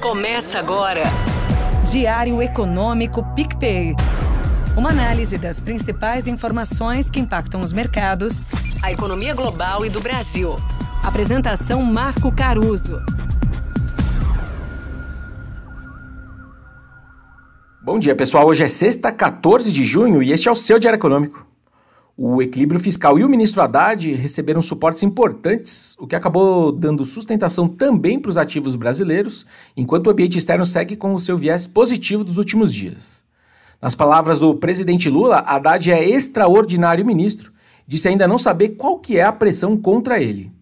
Começa agora. Diário Econômico PicPay. Uma análise das principais informações que impactam os mercados, A economia global e do Brasil. Apresentação Marco Caruso. Bom dia, pessoal. Hoje é sexta, 14 de junho e este é o seu Diário Econômico. O equilíbrio fiscal e o ministro Haddad receberam suportes importantes, o que acabou dando sustentação também para os ativos brasileiros, enquanto o ambiente externo segue com o seu viés positivo dos últimos dias. Nas palavras do presidente Lula, Haddad é extraordinário ministro, disse ainda não saber qual que é a pressão contra ele.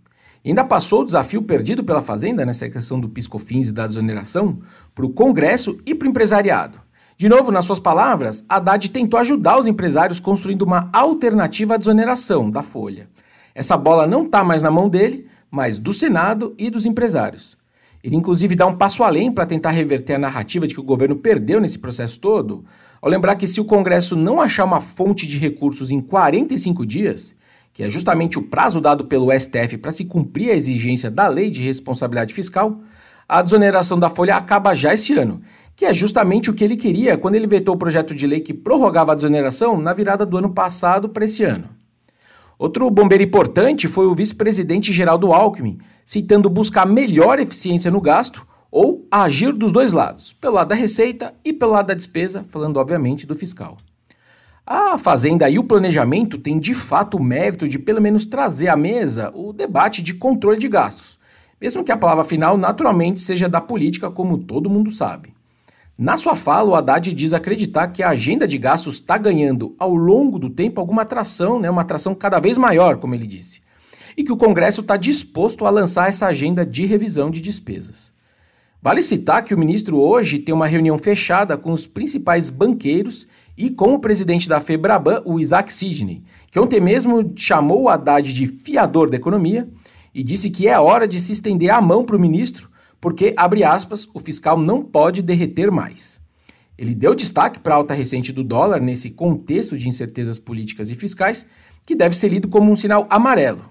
E ainda passou o desafio perdido pela Fazenda nessa questão do PIS/COFINS e da desoneração para o Congresso e para o empresariado. De novo, nas suas palavras, Haddad tentou ajudar os empresários construindo uma alternativa à desoneração da folha. Essa bola não está mais na mão dele, mas do Senado e dos empresários. Ele inclusive dá um passo além para tentar reverter a narrativa de que o governo perdeu nesse processo todo, ao lembrar que se o Congresso não achar uma fonte de recursos em 45 dias, que é justamente o prazo dado pelo STF para se cumprir a exigência da Lei de Responsabilidade Fiscal, a desoneração da folha acaba já esse ano, que é justamente o que ele queria quando ele vetou o projeto de lei que prorrogava a desoneração na virada do ano passado para esse ano. Outro bombeiro importante foi o vice-presidente Geraldo Alckmin, citando buscar melhor eficiência no gasto ou agir dos dois lados, pelo lado da receita e pelo lado da despesa, falando obviamente do fiscal. A Fazenda e o planejamento têm de fato o mérito de pelo menos trazer à mesa o debate de controle de gastos, mesmo que a palavra final naturalmente seja da política, como todo mundo sabe. Na sua fala, o Haddad diz acreditar que a agenda de gastos está ganhando ao longo do tempo alguma atração, uma atração cada vez maior, como ele disse, e que o Congresso está disposto a lançar essa agenda de revisão de despesas. Vale citar que o ministro hoje tem uma reunião fechada com os principais banqueiros e com o presidente da FEBRABAN, o Isaac Sidney, que ontem mesmo chamou o Haddad de fiador da economia e disse que é hora de se estender a mão para o ministro, porque, abre aspas, o fiscal não pode derreter mais. Ele deu destaque para a alta recente do dólar nesse contexto de incertezas políticas e fiscais, que deve ser lido como um sinal amarelo.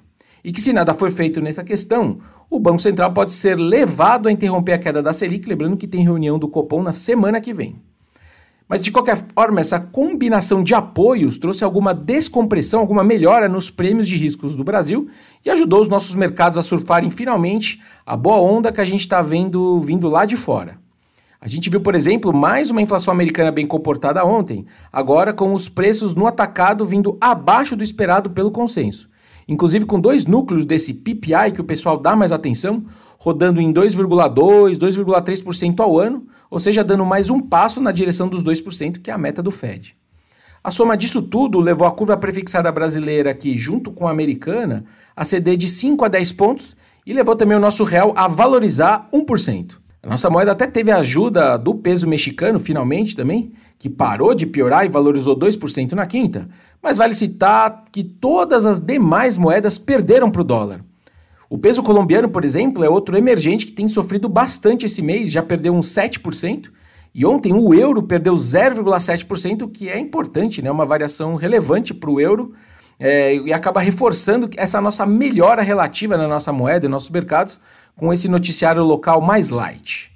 E que se nada for feito nessa questão, o Banco Central pode ser levado a interromper a queda da Selic, lembrando que tem reunião do Copom na semana que vem. Mas, de qualquer forma, essa combinação de apoios trouxe alguma descompressão, alguma melhora nos prêmios de riscos do Brasil e ajudou os nossos mercados a surfarem finalmente a boa onda que a gente está vendo vindo lá de fora. A gente viu, por exemplo, mais uma inflação americana bem comportada ontem, agora com os preços no atacado vindo abaixo do esperado pelo consenso. Inclusive com dois núcleos desse PPI que o pessoal dá mais atenção, rodando em 2,2%, 2,3% ao ano, ou seja, dando mais um passo na direção dos 2%, que é a meta do Fed. A soma disso tudo levou a curva prefixada brasileira aqui, junto com a americana, a ceder de 5 a 10 pontos e levou também o nosso real a valorizar 1%. A nossa moeda até teve a ajuda do peso mexicano, finalmente também, que parou de piorar e valorizou 2% na quinta, mas vale citar que todas as demais moedas perderam para o dólar. O peso colombiano, por exemplo, é outro emergente que tem sofrido bastante esse mês, já perdeu uns 7%, e ontem o euro perdeu 0,7%, o que é importante, uma variação relevante para o euro, e acaba reforçando essa nossa melhora relativa na nossa moeda e nossos mercados, com esse noticiário local mais light.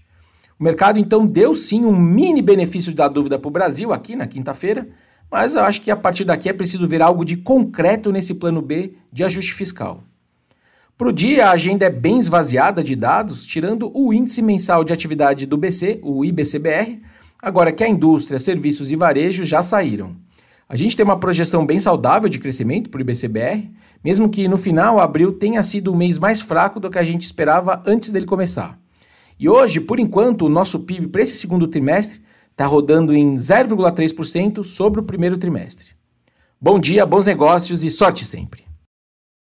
O mercado, então, deu sim um mini benefício da dúvida para o Brasil aqui na quinta-feira, mas eu acho que a partir daqui é preciso ver algo de concreto nesse plano B de ajuste fiscal. Para o dia, a agenda é bem esvaziada de dados, tirando o índice mensal de atividade do BC, o IBCBR, agora que a indústria, serviços e varejo já saíram. A gente tem uma projeção bem saudável de crescimento para o IBCBR, mesmo que no final, abril tenha sido o mês mais fraco do que a gente esperava antes dele começar. E hoje, por enquanto, o nosso PIB para esse segundo trimestre está rodando em 0,3% sobre o primeiro trimestre. Bom dia, bons negócios e sorte sempre!